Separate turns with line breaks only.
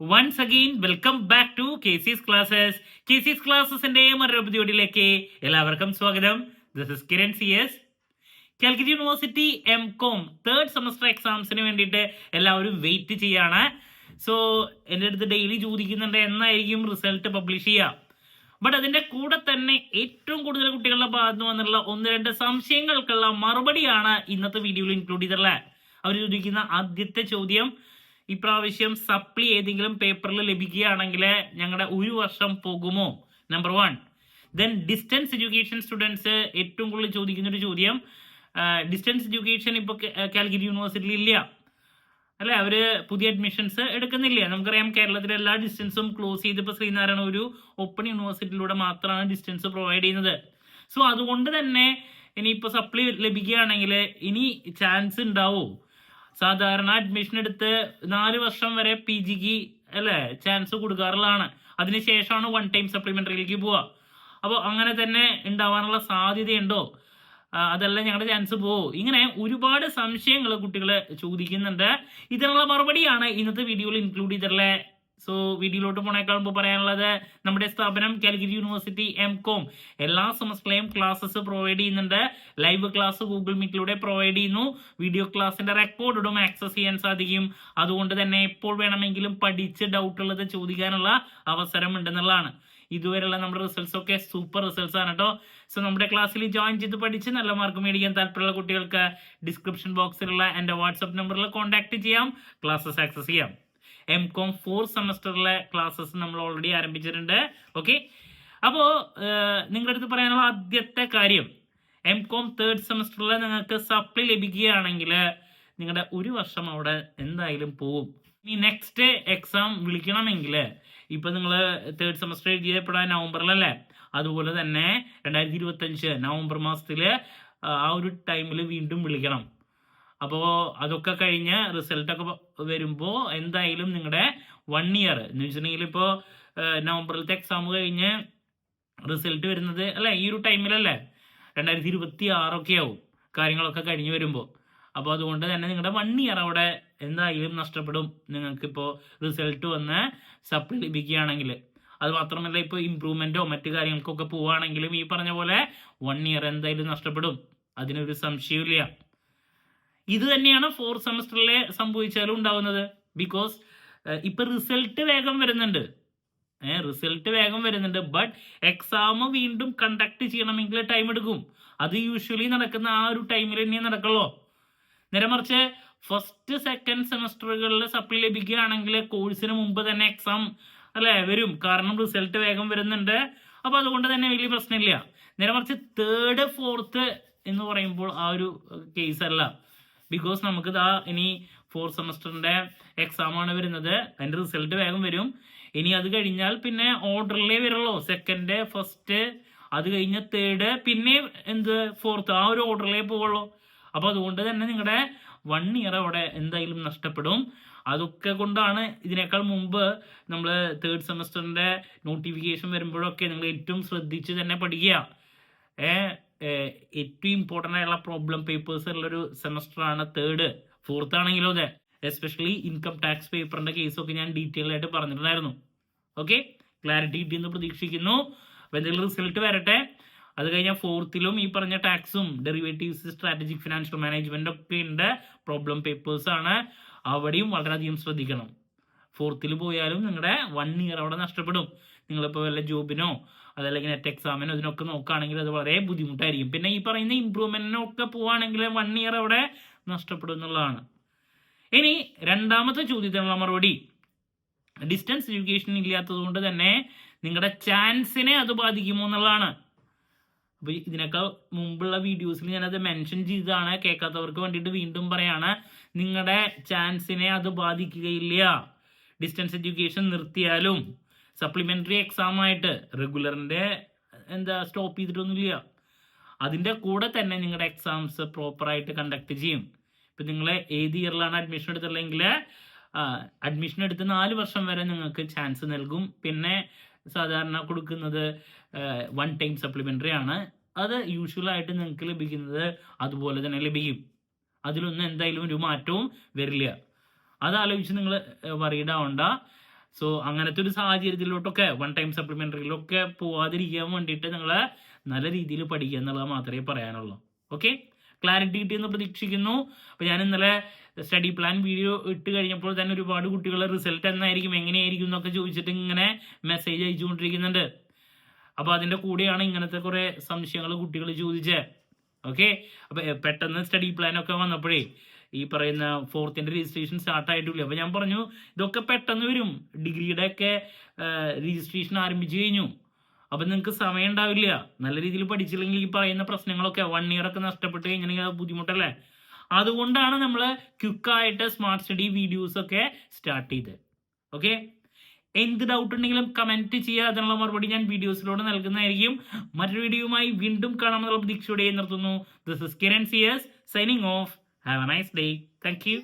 Once again, welcome back to KC's Classes. KC's Classes-ന്റെ മറ്റൊരു എപ്പിസോഡിലേക്ക് എല്ലാവർക്കും സ്വാഗതം. This is Kiran CS. Calicut university MCOM third semester എക്സാംസിന് വേണ്ടിയിട്ട് എല്ലാവരും വെയിറ്റ് ചെയ്യാണ്. സോ എൻ്റെ അടുത്ത് ഡെയിലി ചോദിക്കുന്നുണ്ട് എന്നായിരിക്കും റിസൾട്ട് പബ്ലിഷ് ചെയ്യുക. ബട്ട് അതിൻ്റെ കൂടെ തന്നെ ഏറ്റവും കൂടുതൽ കുട്ടികളുടെ ഭാഗത്ത് വന്നിട്ടുള്ള ഒന്ന് രണ്ട് സംശയങ്ങൾക്കുള്ള മറുപടിയാണ് ഇന്നത്തെ വീഡിയോയിൽ ഇൻക്ലൂഡ് ചെയ്തിട്ടുള്ളത്. അവർ ചോദിക്കുന്ന ആദ്യത്തെ ചോദ്യം, ഇപ്രാവശ്യം സപ്ലി ഏതെങ്കിലും പേപ്പറിൽ ലഭിക്കുകയാണെങ്കിൽ ഞങ്ങളുടെ ഒരു വർഷം പോകുമോ? Number 1. Then distance education students ഏറ്റവും കൂടുതൽ ചോദിക്കുന്നൊരു ചോദ്യം, ഡിസ്റ്റൻസ് എഡ്യൂക്കേഷൻ ഇപ്പോൾ കാലിക്കറ്റ് യൂണിവേഴ്സിറ്റിയിൽ ഇല്ല അല്ലെ, അവർ പുതിയ അഡ്മിഷൻസ് എടുക്കുന്നില്ല. നമുക്കറിയാം കേരളത്തിലെ എല്ലാ ഡിസ്റ്റൻസും ക്ലോസ് ചെയ്തപ്പോൾ ശ്രീനാരായണ ഒരു ഓപ്പൺ യൂണിവേഴ്സിറ്റിയിലൂടെ മാത്രമാണ് ഡിസ്റ്റൻസ് പ്രൊവൈഡ് ചെയ്യുന്നത്. സോ അതുകൊണ്ട് തന്നെ ഇനിയിപ്പോൾ സപ്ലി ലഭിക്കുകയാണെങ്കിൽ ഇനി ചാൻസ് ഉണ്ടാവോ? സാധാരണ അഡ്മിഷൻ എടുത്ത് 4 വർഷം വരെ PGക്ക് അല്ലേ ചാൻസ് കൊടുക്കാറുള്ളതാണ്. അതിനുശേഷമാണ് 1 ടൈം സപ്ലിമെൻ്ററിയിലേക്ക് പോവുക. അപ്പോൾ അങ്ങനെ തന്നെ ഉണ്ടാവാനുള്ള സാധ്യതയുണ്ടോ? അതല്ല ഞങ്ങളുടെ ചാൻസ് പോവോ? ഇങ്ങനെ ഒരുപാട് സംശയങ്ങൾ കുട്ടികൾ ചോദിക്കുന്നുണ്ട്. ഇതിനുള്ള മറുപടിയാണ് ഇന്നത്തെ വീഡിയോയിൽ ഇൻക്ലൂഡ് ചെയ്തിട്ടുള്ളത്. സോ വീഡിയോയിലോട്ട് പോണേക്കാൾ മുമ്പ് പറയാനുള്ളത്, നമ്മുടെ സ്ഥാപനം കാലിക്കറ്റ് യൂണിവേഴ്സിറ്റി MCOM എല്ലാ സെമസ്റ്ററിലെയും ക്ലാസ്സസ് പ്രൊവൈഡ് ചെയ്യുന്നുണ്ട്. ലൈവ് ക്ലാസ് ഗൂഗിൾ മീറ്റിലൂടെ പ്രൊവൈഡ് ചെയ്യുന്നു. വീഡിയോ ക്ലാസ്സിന്റെ റെക്കോർഡും ആക്സസ് ചെയ്യാൻ സാധിക്കും. അതുകൊണ്ട് തന്നെ എപ്പോൾ വേണമെങ്കിലും പഠിച്ച് ഡൗട്ട് ഉള്ളത് ചോദിക്കാനുള്ള അവസരം ഉണ്ടെന്നുള്ളതാണ്. ഇതുവരെയുള്ള നമ്മുടെ റിസൾട്ട്സ് ഒക്കെ സൂപ്പർ റിസൾട്ട്സ് ആണ് കേട്ടോ. സോ നമ്മുടെ ക്ലാസ്സിൽ ജോയിൻ ചെയ്ത് പഠിച്ച് നല്ല മാർക്ക് മേടിക്കാൻ താല്പര്യമുള്ള കുട്ടികൾക്ക് ഡിസ്ക്രിപ്ഷൻ ബോക്സിലുള്ള എൻ്റെ വാട്സപ്പ് നമ്പറിൽ കോൺടാക്ട് ചെയ്യാം, ക്ലാസ്സസ് ആക്സസ് ചെയ്യാം. MCOM 4 സെമസ്റ്ററിലെ ക്ലാസ്സസ് നമ്മൾ ഓൾറെഡി ആരംഭിച്ചിട്ടുണ്ട്. ഓക്കെ, അപ്പോൾ നിങ്ങളുടെ അടുത്ത് പറയാനുള്ള ആദ്യത്തെ കാര്യം, MCOM തേർഡ് സെമസ്റ്ററിൽ നിങ്ങൾക്ക് സപ്ലി ലഭിക്കുകയാണെങ്കിൽ നിങ്ങളുടെ ഒരു വർഷം അവിടെ എന്തായാലും പോവും. ഇനി നെക്സ്റ്റ് എക്സാം വിളിക്കണമെങ്കിൽ ഇപ്പം നിങ്ങൾ തേർഡ് സെമസ്റ്റർ എഴുതിയപ്പെടാൻ നവംബറിലല്ലേ, അതുപോലെ തന്നെ 2025 നവംബർ മാസത്തിൽ ആ ഒരു ടൈമിൽ വീണ്ടും വിളിക്കണം. അപ്പോൾ അതൊക്കെ കഴിഞ്ഞ് റിസൾട്ടൊക്കെ വരുമ്പോൾ എന്തായാലും നിങ്ങളുടെ 1 ഇയർ എന്ന് വെച്ചിട്ടുണ്ടെങ്കിൽ ഇപ്പോൾ നവംബറിലത്തെ എക്സാം കഴിഞ്ഞ് റിസൾട്ട് വരുന്നത് അല്ലേ ഈ ഒരു ടൈമിലല്ലേ, 2026 ആവും കാര്യങ്ങളൊക്കെ കഴിഞ്ഞ് വരുമ്പോൾ. അപ്പോൾ അതുകൊണ്ട് തന്നെ നിങ്ങളുടെ 1 ഇയർ അവിടെ എന്തായാലും നഷ്ടപ്പെടും നിങ്ങൾക്കിപ്പോൾ റിസൾട്ട് വന്ന് സപ്ലി ലഭിക്കുകയാണെങ്കിൽ. അത് മാത്രമല്ല, ഇപ്പോൾ ഇമ്പ്രൂവ്മെൻറ്റോ മറ്റു കാര്യങ്ങൾക്കൊക്കെ പോവുകയാണെങ്കിലും ഈ പറഞ്ഞ പോലെ 1 ഇയർ എന്തായാലും നഷ്ടപ്പെടും, അതിനൊരു സംശയമില്ല. ഇത് തന്നെയാണ് 4 സെമസ്റ്ററിൽ സംഭവിച്ചാലും ഉണ്ടാവുന്നത്. ബിക്കോസ് ഇപ്പം റിസൾട്ട് വേഗം വരുന്നുണ്ട്, ബട്ട് എക്സാം വീണ്ടും കണ്ടക്ട് ചെയ്യണമെങ്കിൽ ടൈം എടുക്കും. അത് യൂഷ്വലി നടക്കുന്ന ആ ഒരു ടൈമിൽ തന്നെ നടക്കുള്ളൂ. നേരെ മറിച്ച് ഫസ്റ്റ് സെക്കൻഡ് സെമസ്റ്ററുകളിൽ സപ്ലി ലഭിക്കുകയാണെങ്കിൽ കോഴ്സിന് മുമ്പ് തന്നെ എക്സാം അല്ലേ വരും, കാരണം റിസൾട്ട് വേഗം വരുന്നുണ്ട്. അപ്പോൾ അതുകൊണ്ട് തന്നെ വലിയ പ്രശ്നമില്ല. നേരെ മറിച്ച് തേർഡ് ഫോർത്ത് എന്ന് പറയുമ്പോൾ ആ ഒരു കേസ് അല്ല. ബിക്കോസ് നമുക്ക് ഇനി 4 സെമസ്റ്ററിൻ്റെ എക്സാമാണ് വരുന്നത്, അതിൻ്റെ റിസൾട്ട് വേഗം വരും. ഇനി അത് കഴിഞ്ഞാൽ പിന്നെ ഓർഡറിലേ വരുള്ളൂ, സെക്കൻഡ് ഫസ്റ്റ് അത് കഴിഞ്ഞ് തേർഡ് പിന്നെ ഫോർത്ത്, ആ ഒരു ഓർഡറിലേ പോവുള്ളൂ. അപ്പോൾ അതുകൊണ്ട് തന്നെ നിങ്ങളുടെ 1 ഇയർ അവിടെ എന്തായാലും നഷ്ടപ്പെടും. അതൊക്കെ കൊണ്ടാണ് ഇതിനേക്കാൾ മുമ്പ് നമ്മൾ തേർഡ് സെമസ്റ്ററിൻ്റെ നോട്ടിഫിക്കേഷൻ വരുമ്പോഴൊക്കെ നിങ്ങൾ ഏറ്റവും ശ്രദ്ധിച്ച് തന്നെ പഠിക്കുക. ഏറ്റവും ഇമ്പോർട്ടൻ്റ് ആയിട്ടുള്ള പ്രോബ്ലം പേപ്പേഴ്സ് ഉള്ളൊരു സെമസ്റ്ററാണ് തേർഡ്. ഫോർത്ത് ആണെങ്കിലോ അതെ, എസ്പെഷ്യലി ഇൻകം ടാക്സ് പേപ്പറിൻ്റെ കേസൊക്കെ ഞാൻ ഡീറ്റെയിൽ ആയിട്ട് പറഞ്ഞിട്ടുണ്ടായിരുന്നു. ഓക്കെ, ക്ലാരിറ്റി കിട്ടിയെന്ന് പ്രതീക്ഷിക്കുന്നു. അപ്പോൾ എന്തെങ്കിലും റിസൾട്ട് വരട്ടെ. അത് കഴിഞ്ഞാൽ ഫോർത്തിലും ഈ പറഞ്ഞ ടാക്സും ഡെറിവേറ്റീവ്സ് സ്ട്രാറ്റജിക് ഫിനാൻഷ്യൽ മാനേജ്മെൻ്റ് ഒക്കെ ഉണ്ട്, പ്രോബ്ലം പേപ്പേഴ്സാണ്. അവിടെയും വളരെയധികം ശ്രദ്ധിക്കണം. ഫോർത്തിൽ പോയാലും നിങ്ങളുടെ 1 ഇയർ അവിടെ നഷ്ടപ്പെടും. നിങ്ങളിപ്പോൾ വല്ല ജോബിനോ അതല്ലെങ്കിൽ നെറ്റ് എക്സാമിനോ ഇതിനൊക്കെ നോക്കുകയാണെങ്കിൽ അത് വളരെ ബുദ്ധിമുട്ടായിരിക്കും. പിന്നെ ഈ പറയുന്ന ഇമ്പ്രൂവ്മെൻറ്റിനൊക്കെ പോവുകയാണെങ്കിൽ 1 ഇയർ അവിടെ നഷ്ടപ്പെടും എന്നുള്ളതാണ്. ഇനി രണ്ടാമത്തെ ചോദ്യത്തിനുള്ള മറുപടി, ഡിസ്റ്റൻസ് എഡ്യൂക്കേഷൻ ഇല്ലാത്തത് കൊണ്ട് തന്നെ നിങ്ങളുടെ ചാൻസിനെ അത് ബാധിക്കുമോ എന്നുള്ളതാണ്. അപ്പോൾ ഇതിനേക്കാൾ മുമ്പുള്ള വീഡിയോസിൽ ഞാനത് മെൻഷൻ ചെയ്തതാണ്, കേൾക്കാത്തവർക്ക് വേണ്ടിയിട്ട് വീണ്ടും പറയാണ്, നിങ്ങളുടെ ചാൻസിനെ അത് ബാധിക്കുകയില്ല. ഡിസ്റ്റൻസ് എഡ്യൂക്കേഷൻ നിർത്തിയാലും സപ്ലിമെൻ്ററി എക്സാമായിട്ട് റെഗുലറിൻ്റെ സ്റ്റോപ്പ് ചെയ്തിട്ടൊന്നുമില്ല. അതിൻ്റെ കൂടെ തന്നെ നിങ്ങളുടെ എക്സാംസ് പ്രോപ്പറായിട്ട് കണ്ടക്ട് ചെയ്യും. ഇപ്പം നിങ്ങൾ ഏത് ഇയറിലാണ് അഡ്മിഷൻ എടുത്തിട്ടുള്ളതെങ്കിൽ അഡ്മിഷൻ എടുത്ത് 4 വർഷം വരെ നിങ്ങൾക്ക് ചാൻസ് നൽകും. പിന്നെ സാധാരണ കൊടുക്കുന്നത് 1 ടൈം സപ്ലിമെൻ്ററി ആണ്. അത് യൂഷ്വലായിട്ട് നിങ്ങൾക്ക് ലഭിക്കുന്നത് അതുപോലെ തന്നെ ലഭിക്കും. അതിലൊന്നും എന്തായാലും ഒരു മാറ്റവും വരില്ല. അതാലോചിച്ച് നിങ്ങൾ വറീഡ് ആവണ്ട. സോ അങ്ങനത്തെ ഒരു സാഹചര്യത്തിലോട്ടൊക്കെ വൺ ടൈം സപ്ലിമെൻ്ററിയിലൊക്കെ പോവാതിരിക്കാൻ വേണ്ടിയിട്ട് നിങ്ങൾ നല്ല രീതിയിൽ പഠിക്കുക എന്നുള്ളത് മാത്രമേ പറയാനുള്ളൂ. ഓക്കെ, ക്ലാരിറ്റി കിട്ടിയെന്ന് പ്രതീക്ഷിക്കുന്നു. അപ്പോൾ ഞാൻ ഇന്നലെ സ്റ്റഡി പ്ലാൻ വീഡിയോ ഇട്ട് കഴിഞ്ഞപ്പോൾ തന്നെ ഒരുപാട് കുട്ടികൾ റിസൾട്ട് എന്നായിരിക്കും, എങ്ങനെയായിരിക്കും എന്നൊക്കെ ചോദിച്ചിട്ട് ഇങ്ങനെ മെസ്സേജ് അയച്ചുകൊണ്ടിരിക്കുന്നുണ്ട്. അപ്പോൾ അതിൻ്റെ കൂടെയാണ് ഇങ്ങനത്തെ കുറേ സംശയങ്ങൾ കുട്ടികൾ ചോദിച്ചത്. ഓക്കെ, അപ്പോൾ പെട്ടെന്ന് സ്റ്റഡി പ്ലാനൊക്കെ വന്നപ്പോഴേ ഈ പറയുന്ന ഫോർത്തിൻ്റെ രജിസ്ട്രേഷൻ സ്റ്റാർട്ട് ആയിട്ടില്ല. അപ്പോൾ ഞാൻ പറഞ്ഞു ഇതൊക്കെ പെട്ടെന്ന് വരും, ഡിഗ്രിയുടെ ഒക്കെ രജിസ്ട്രേഷൻ ആരംഭിച്ചു കഴിഞ്ഞു. അപ്പം നിങ്ങൾക്ക് സമയം ഉണ്ടാവില്ല. നല്ല രീതിയിൽ പഠിച്ചില്ലെങ്കിൽ ഈ പറയുന്ന പ്രശ്നങ്ങളൊക്കെ 1 ഇയർ ഒക്കെ നഷ്ടപ്പെട്ട് കഴിഞ്ഞാൽ ബുദ്ധിമുട്ടല്ലേ. അതുകൊണ്ടാണ് നമ്മൾ ക്വിക്കായിട്ട് സ്മാർട്ട് സ്റ്റഡി വീഡിയോസൊക്കെ സ്റ്റാർട്ട് ചെയ്തത്. ഓക്കെ, എന്ത് ഡൗട്ട് ഉണ്ടെങ്കിലും കമൻറ്റ് ചെയ്യുക, അതിനുള്ള മറുപടി ഞാൻ വീഡിയോസിലൂടെ നൽകുന്നതായിരിക്കും. മറ്റൊരു വീഡിയോയുമായി വീണ്ടും കാണാമെന്നുള്ള പ്രതീക്ഷയോടെ നിർത്തുന്നു. This is Kiran CS signing off. Have a nice day. Thank U.